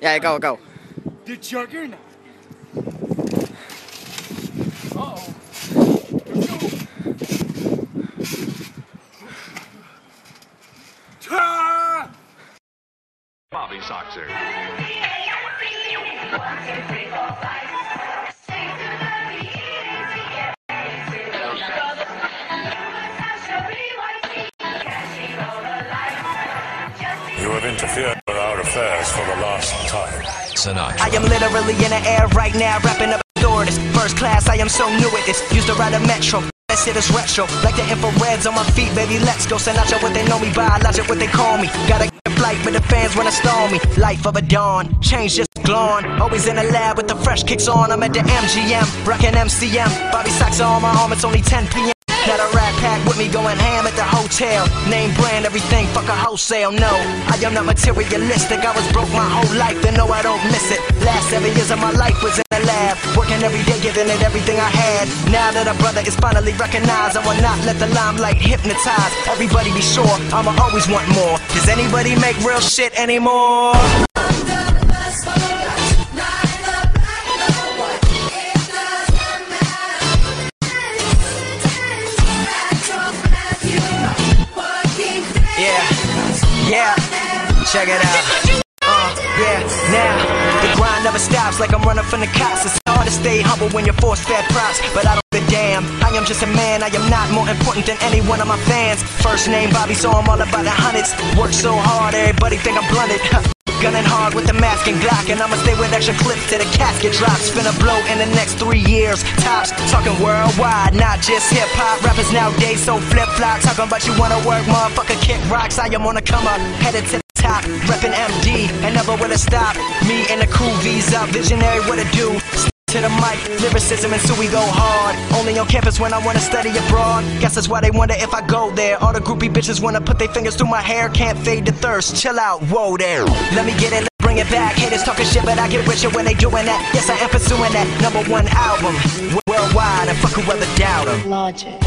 Yeah, go. The Juggernaut. Uh-oh. Ta! Bobby Soxer. You have interfered with our affairs for the last time. Sinatra. I am literally in the air right now, rapping up a door. This first class, I am so new at this. Used to ride a metro. That shit is retro. Like the infrareds on my feet, baby, let's go. Sinatra, what they know me by, Logic, what they call me. Gotta get a flight, but the fans wanna stall me. Life of a dawn, change just gone. Always in the lab with the fresh kicks on. I'm at the MGM, rockin' MCM. Bobby Soxer on my arm, it's only 10 p.m. Got a rat pack with me going ham at the hotel. Name brand, everything, fuck a wholesale. No, I am not materialistic. I was broke my whole life, and no, I don't miss it. Last 7 years of my life was in the lab, working every day, giving it everything I had. Now that a brother is finally recognized, I will not let the limelight hypnotize. Everybody be sure, I'ma always want more. Does anybody make real shit anymore? Yeah, check it out. Yeah, now the grind never stops like I'm running from the cops. It's hard to stay humble when you're force-fed props, but I don't give a damn. I am just a man, I am not more important than any one of my fans. First name Bobby, so I'm all about the hundreds. Work so hard, everybody think I'm blunted. Gunning hard with the mask and Glock, and I'ma stay with extra clips till the casket drops. Finna blow in the next 3 years, tops. Talking worldwide, not just hip-hop. Rappers nowadays so flip-flop. Talking about you wanna work, motherfucker, kick rocks. I am on the come up, headed to the top. Reppin' MD, and never will it stop. Me and the crew, Visa, visionary, what it do? To the mic, lyricism and so we go hard. Only on campus when I wanna study abroad. Guess that's why they wonder if I go there. All the groupie bitches wanna put their fingers through my hair. Can't fade the thirst, chill out, whoa there. Let me get it, let's bring it back. Haters talking shit, but I get richer when they doing that. Yes, I am pursuing that #1 album worldwide, and fuck whoever doubt 'em. Logic.